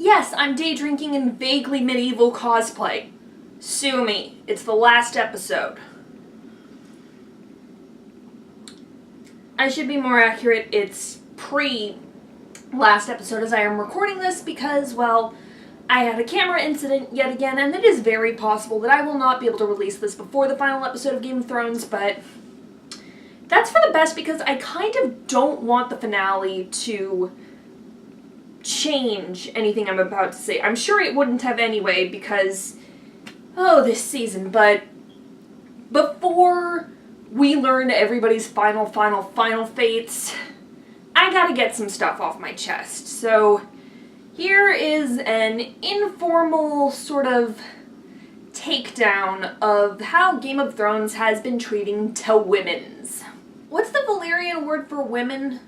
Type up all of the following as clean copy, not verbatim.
Yes, I'm day drinking in vaguely medieval cosplay. Sue me. It's the last episode. I should be more accurate, it's pre-last episode as I am recording this because, well, I had a camera incident yet again, and it is very possible that I will not be able to release this before the final episode of Game of Thrones, but that's for the best because I kind of don't want the finale to change anything I'm about to say. I'm sure it wouldn't have anyway because, this season, but before we learn everybody's final fates, I gotta get some stuff off my chest. So here is an informal sort of takedown of how Game of Thrones has been treating to women's. What's the Valyrian word for women?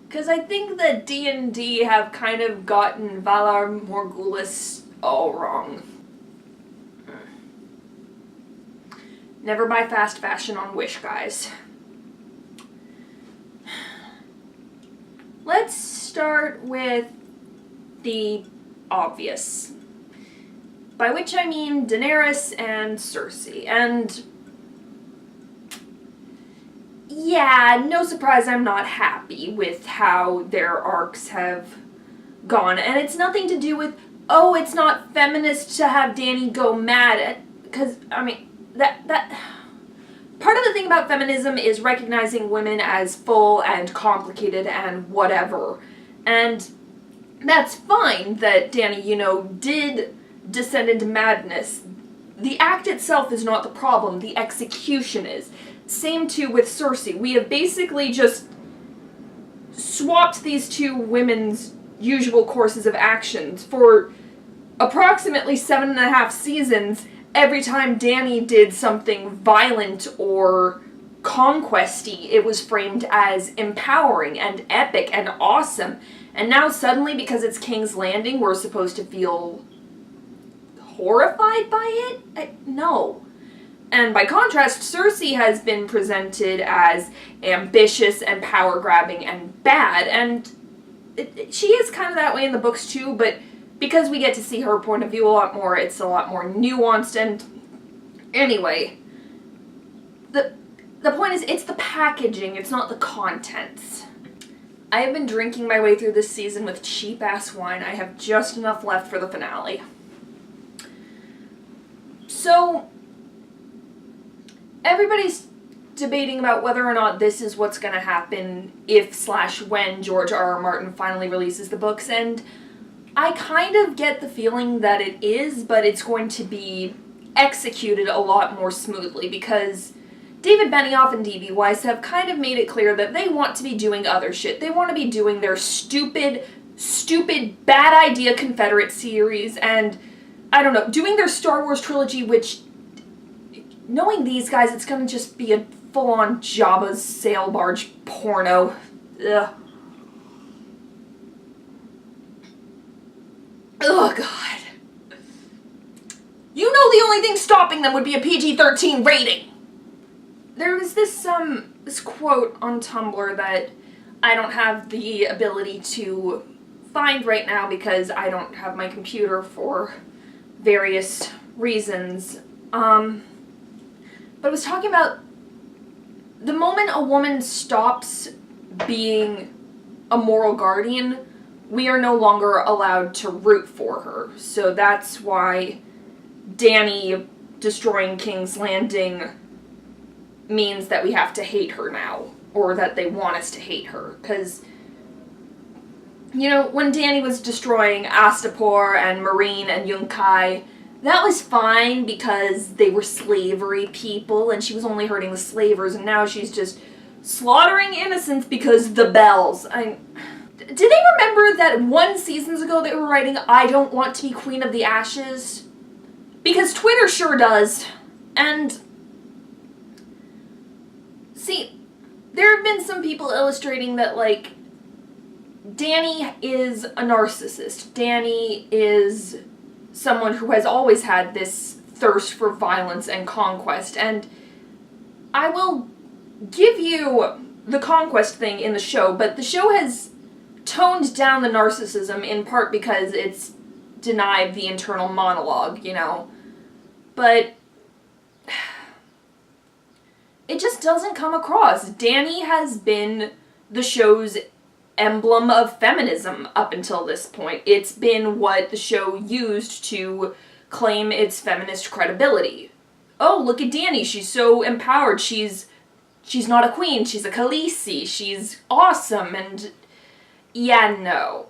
Because I think that D&D have kind of gotten Valar Morghulis all wrong. Never buy fast fashion on Wish, guys. Let's start with the obvious. By which I mean Daenerys and Cersei. And yeah, no surprise I'm not happy with how their arcs have gone. And it's nothing to do with, it's not feminist to have Dany go mad. Because, I mean, that part of the thing about feminism is recognizing women as full and complicated and whatever. And that's fine that Dany, did descend into madness. The act itself is not the problem, the execution is. Same too with Cersei. We have basically just swapped these two women's usual courses of actions for approximately 7.5 seasons. Every time Dany did something violent or conquesty, it was framed as empowering and epic and awesome. And now suddenly, because it's King's Landing, we're supposed to feel horrified by it? No. And by contrast, Cersei has been presented as ambitious and power-grabbing and bad, and she is kind of that way in the books too, but because we get to see her point of view a lot more, it's a lot more nuanced, and anyway, the point is, it's the packaging, it's not the contents. I have been drinking my way through this season with cheap-ass wine. I have just enough left for the finale. So, everybody's debating about whether or not this is what's going to happen if/when George R.R. Martin finally releases the books, and I kind of get the feeling that it is, but it's going to be executed a lot more smoothly because David Benioff and D.B. Weiss have kind of made it clear that they want to be doing other shit. They want to be doing their stupid, bad idea Confederate series and, I don't know, doing their Star Wars trilogy, which, knowing these guys, it's going to just be a full-on Jabba's sail barge porno. Ugh. Oh, God. You know the only thing stopping them would be a PG-13 rating. There was this quote on Tumblr that I don't have the ability to find right now because I don't have my computer for various reasons. But it was talking about the moment a woman stops being a moral guardian, we are no longer allowed to root for her. So that's why Dany destroying King's Landing means that we have to hate her now, or that they want us to hate her, because, when Dany was destroying Astapor and Meereen and Yunkai, that was fine because they were slavery people and she was only hurting the slavers, and now she's just slaughtering innocents because the bells. Did they remember that 1 season ago they were writing, "I don't want to be Queen of the Ashes"? Because Twitter sure does. And see, there have been some people illustrating that, Dany is a narcissist. Dany is someone who has always had this thirst for violence and conquest, and I will give you the conquest thing in the show, but the show has toned down the narcissism in part because it's denied the internal monologue, you know. But it just doesn't come across. Dany has been the show's emblem of feminism up until this point. It's been what the show used to claim its feminist credibility. Oh, look at Dany, she's so empowered, she's not a queen, she's a Khaleesi, she's awesome, and yeah, no.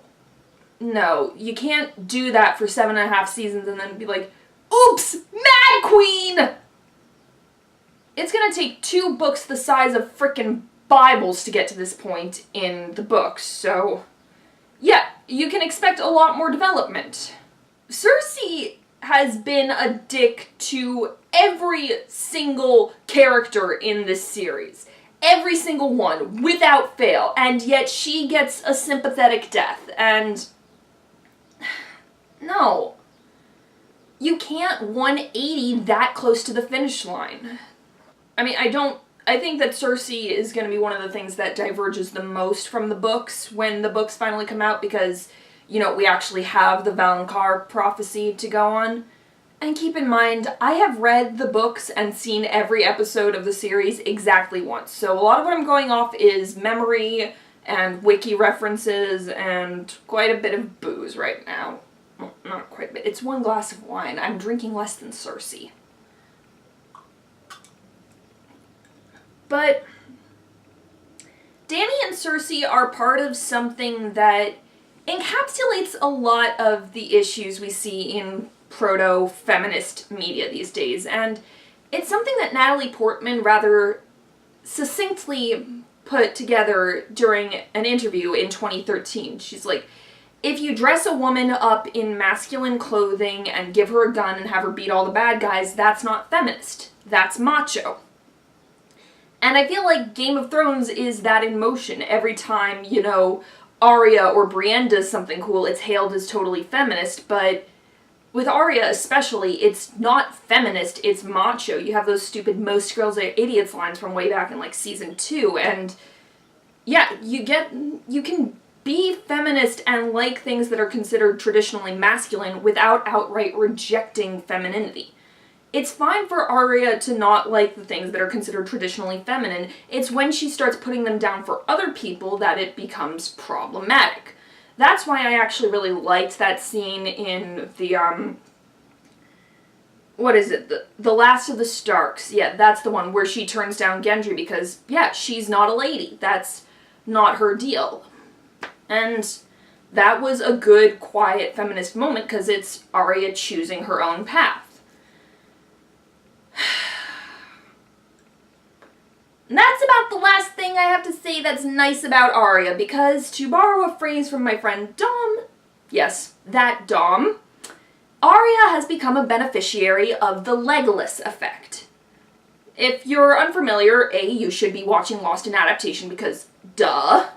No, you can't do that for 7.5 seasons and then be like, oops, Mad Queen! It's gonna take 2 books the size of frickin' Bibles to get to this point in the books, so yeah, you can expect a lot more development. Cersei has been a dick to every single character in this series. Every single one, without fail, and yet she gets a sympathetic death, and no. You can't 180 that close to the finish line. I mean, I think that Cersei is going to be one of the things that diverges the most from the books when the books finally come out because, you know, we actually have the Valonqar prophecy to go on. And keep in mind, I have read the books and seen every episode of the series exactly once. So a lot of what I'm going off is memory and wiki references and quite a bit of booze right now. Well, not quite a bit. It's 1 glass of wine. I'm drinking less than Cersei. But Dany and Cersei are part of something that encapsulates a lot of the issues we see in proto-feminist media these days, and it's something that Natalie Portman rather succinctly put together during an interview in 2013. She's like, if you dress a woman up in masculine clothing and give her a gun and have her beat all the bad guys, that's not feminist. That's macho. And I feel like Game of Thrones is that in motion. Every time, you know, Arya or Brienne does something cool, it's hailed as totally feminist, but with Arya especially, it's not feminist, it's macho. You have those stupid most girls are idiots lines from way back in like season 2, and yeah, you can be feminist and like things that are considered traditionally masculine without outright rejecting femininity. It's fine for Arya to not like the things that are considered traditionally feminine. It's when she starts putting them down for other people that it becomes problematic. That's why I actually really liked that scene in the, what is it? The Last of the Starks. Yeah, that's the one where she turns down Gendry because, yeah, she's not a lady. That's not her deal. And that was a good, quiet feminist moment because it's Arya choosing her own path. And that's about the last thing I have to say that's nice about Arya, because to borrow a phrase from my friend Dom, yes, that Dom, Arya has become a beneficiary of the Legolas effect. If you're unfamiliar, A, you should be watching Lost in Adaptation because, duh.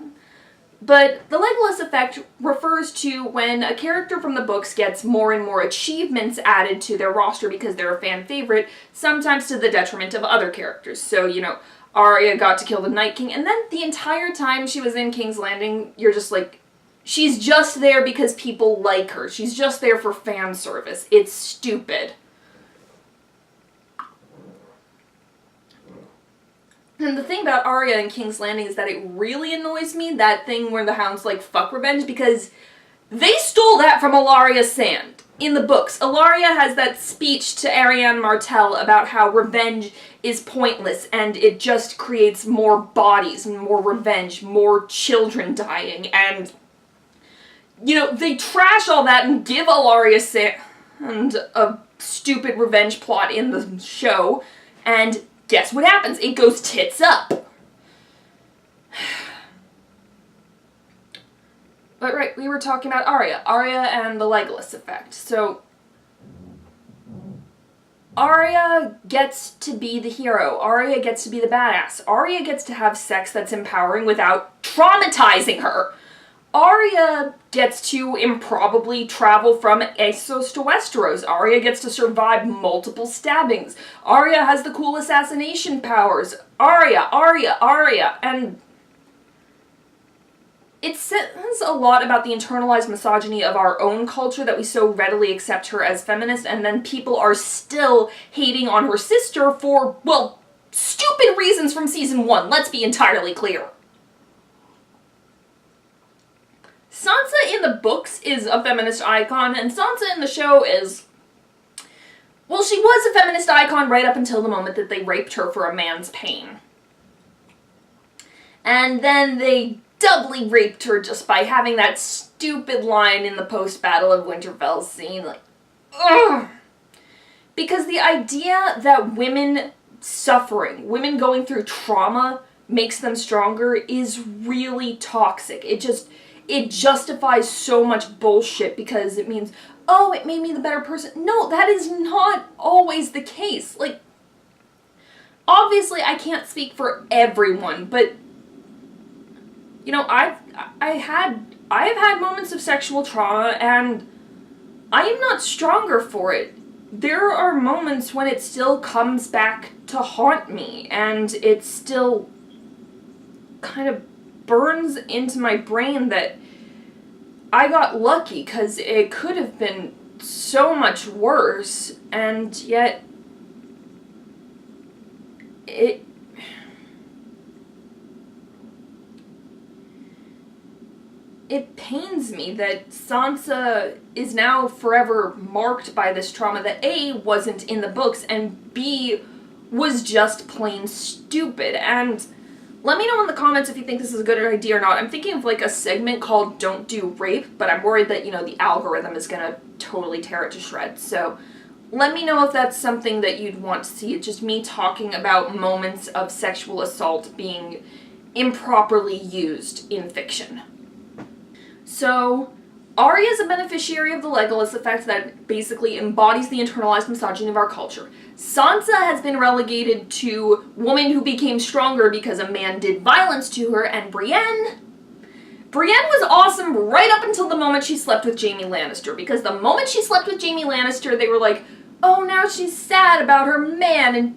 But the Legolas effect refers to when a character from the books gets more and more achievements added to their roster because they're a fan favorite, sometimes to the detriment of other characters. So, you know, Arya got to kill the Night King, and then the entire time she was in King's Landing, you're just like, she's just there because people like her. She's just there for fan service. It's stupid. And the thing about Arya in King's Landing is that it really annoys me, that thing where the Hound's like, fuck revenge, because they stole that from Ellaria Sand. In the books, Ellaria has that speech to Arianne Martell about how revenge is pointless and it just creates more bodies and more revenge, more children dying, and, you know, they trash all that and give Ellaria Sand a stupid revenge plot in the show, and guess what happens? It goes tits up. But right, we were talking about Arya and the Legolas effect. So, Arya gets to be the hero. Arya gets to be the badass. Arya gets to have sex that's empowering without traumatizing her. Arya gets to improbably travel from Essos to Westeros. Arya gets to survive multiple stabbings. Arya has the cool assassination powers. Arya, and it says a lot about the internalized misogyny of our own culture that we so readily accept her as feminist, and then people are still hating on her sister for, well, stupid reasons from season 1, let's be entirely clear. Sansa in the books is a feminist icon, and Sansa in the show is... well, she was a feminist icon right up until the moment that they raped her for a man's pain. And then they doubly raped her just by having that stupid line in the post-Battle of Winterfell scene, like, ugh! Because the idea that women suffering, women going through trauma makes them stronger is really toxic. It justifies so much bullshit because it means, oh, it made me the better person. No, that is not always the case. Like, obviously I can't speak for everyone, but, you know, I have had moments of sexual trauma, and I am not stronger for it. There are moments when it still comes back to haunt me, and it still kind of burns into my brain that I got lucky, because it could have been so much worse, and yet it pains me that Sansa is now forever marked by this trauma that A, wasn't in the books, and B, was just plain stupid. And let me know in the comments if you think this is a good idea or not. I'm thinking of like a segment called Don't Do Rape, but I'm worried that, you know, the algorithm is gonna totally tear it to shreds. So let me know if that's something that you'd want to see. It's just me talking about moments of sexual assault being improperly used in fiction. So, Arya is a beneficiary of the Legolas effect that basically embodies the internalized misogyny of our culture. Sansa has been relegated to woman who became stronger because a man did violence to her, and Brienne was awesome right up until the moment she slept with Jaime Lannister, because the moment she slept with Jaime Lannister, they were like, oh, now she's sad about her man, and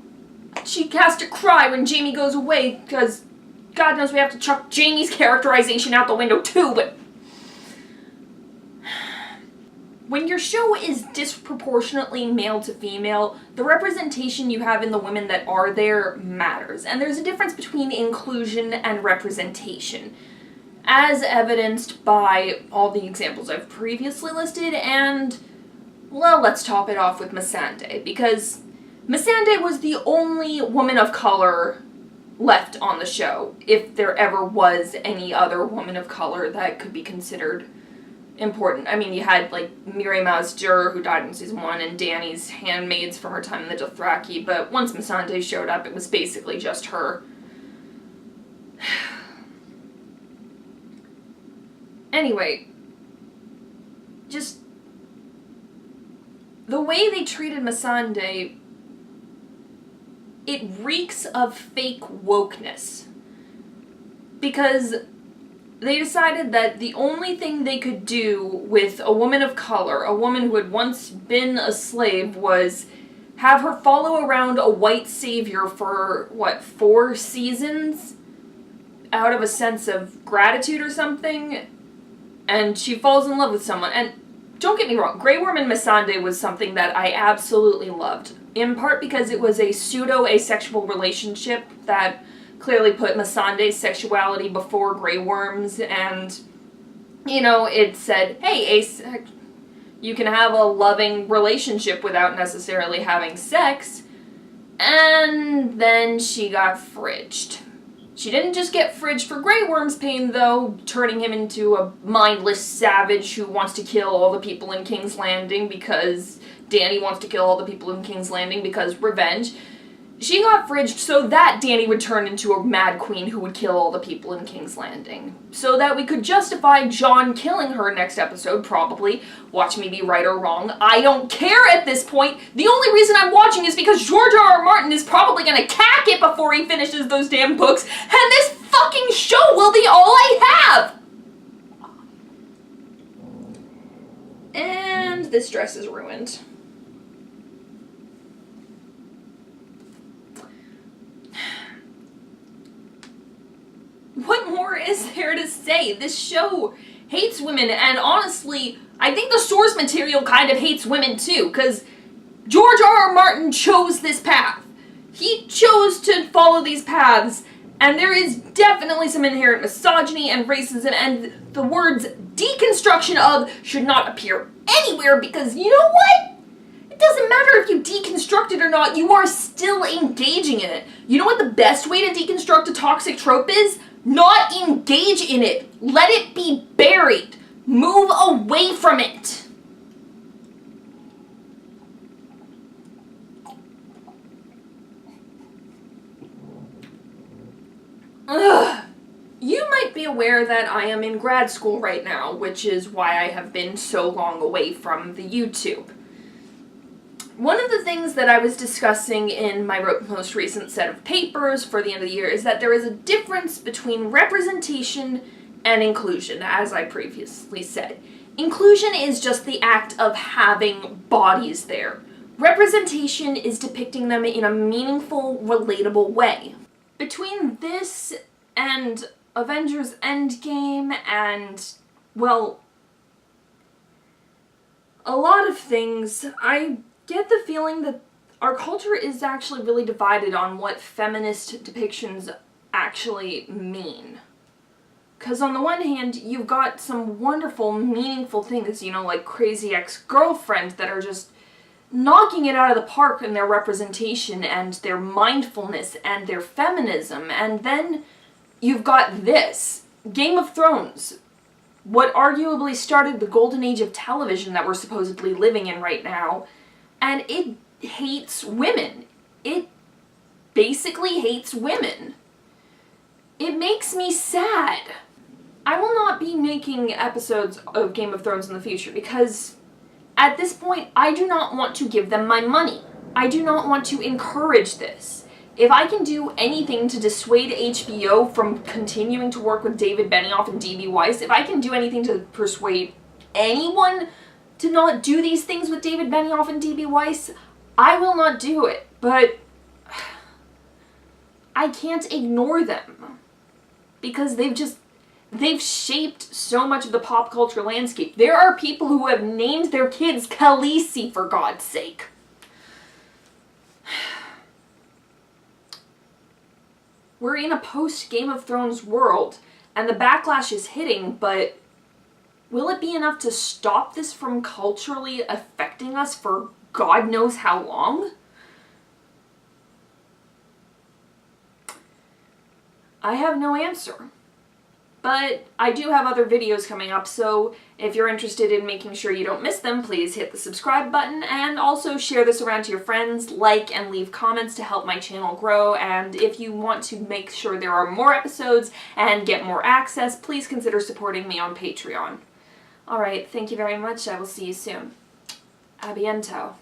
she has to cry when Jaime goes away, because God knows we have to chuck Jaime's characterization out the window too, but... when your show is disproportionately male to female, the representation you have in the women that are there matters. And there's a difference between inclusion and representation, as evidenced by all the examples I've previously listed, and, well, let's top it off with Missandei, because Missandei was the only woman of color left on the show, if there ever was any other woman of color that could be considered important. I mean, you had, like, Miri Mazdur, who died in season 1, and Dany's handmaids from her time in the Dothraki, but once Missandei showed up, it was basically just her. Anyway, just the way they treated Missandei, it reeks of fake wokeness. Because they decided that the only thing they could do with a woman of color, a woman who had once been a slave, was have her follow around a white savior for, what, 4 seasons? Out of a sense of gratitude or something? And she falls in love with someone. And don't get me wrong, Grey Worm and Missandei was something that I absolutely loved. In part because it was a pseudo-asexual relationship that clearly put Missandei's sexuality before Grey Worm's, and, you know, it said, hey, you can have a loving relationship without necessarily having sex. And then she got fridged. She didn't just get fridged for Grey Worm's pain, though, turning him into a mindless savage who wants to kill all the people in King's Landing because Dany wants to kill all the people in King's Landing because revenge. She got fridged so that Dany would turn into a mad queen who would kill all the people in King's Landing. So that we could justify Jon killing her next episode, probably. Watch me be right or wrong. I don't care at this point. The only reason I'm watching is because George R.R. Martin is probably gonna cack it before he finishes those damn books, and this fucking show will be all I have! And this dress is ruined. What more is there to say? say, this show hates women, and honestly, I think the source material kind of hates women too, because George R.R. Martin chose this path. He chose to follow these paths, and there is definitely some inherent misogyny and racism, and the words deconstruction of should not appear anywhere, because you know what? It doesn't matter if you deconstruct it or not, you are still engaging in it. You know what the best way to deconstruct a toxic trope is? Not engage in it. Let it be buried. Move away from it. Ugh. You might be aware that I am in grad school right now, which is why I have been so long away from the YouTube. One of the things that I was discussing in my most recent set of papers for the end of the year is that there is a difference between representation and inclusion, as I previously said. Inclusion is just the act of having bodies there. Representation is depicting them in a meaningful, relatable way. Between this and Avengers Endgame and, well, a lot of things, I get the feeling that our culture is actually really divided on what feminist depictions actually mean. Because on the one hand, you've got some wonderful, meaningful things, you know, like Crazy Ex-Girlfriend, that are just knocking it out of the park in their representation and their mindfulness and their feminism. And then you've got this, Game of Thrones, what arguably started the golden age of television that we're supposedly living in right now, and it hates women. It basically hates women. It makes me sad. I will not be making episodes of Game of Thrones in the future because at this point I do not want to give them my money. I do not want to encourage this. If I can do anything to dissuade HBO from continuing to work with David Benioff and D.B. Weiss, if I can do anything to persuade anyone to not do these things with David Benioff and D.B. Weiss, I will not do it. But I can't ignore them because they've shaped so much of the pop culture landscape. There are people who have named their kids Khaleesi, for God's sake. We're in a post-Game of Thrones world, and the backlash is hitting, but will it be enough to stop this from culturally affecting us for God knows how long? I have no answer. But I do have other videos coming up, so if you're interested in making sure you don't miss them, please hit the subscribe button, and also share this around to your friends, like and leave comments to help my channel grow, and if you want to make sure there are more episodes and get more access, please consider supporting me on Patreon. Alright, thank you very much. I will see you soon. A bientôt.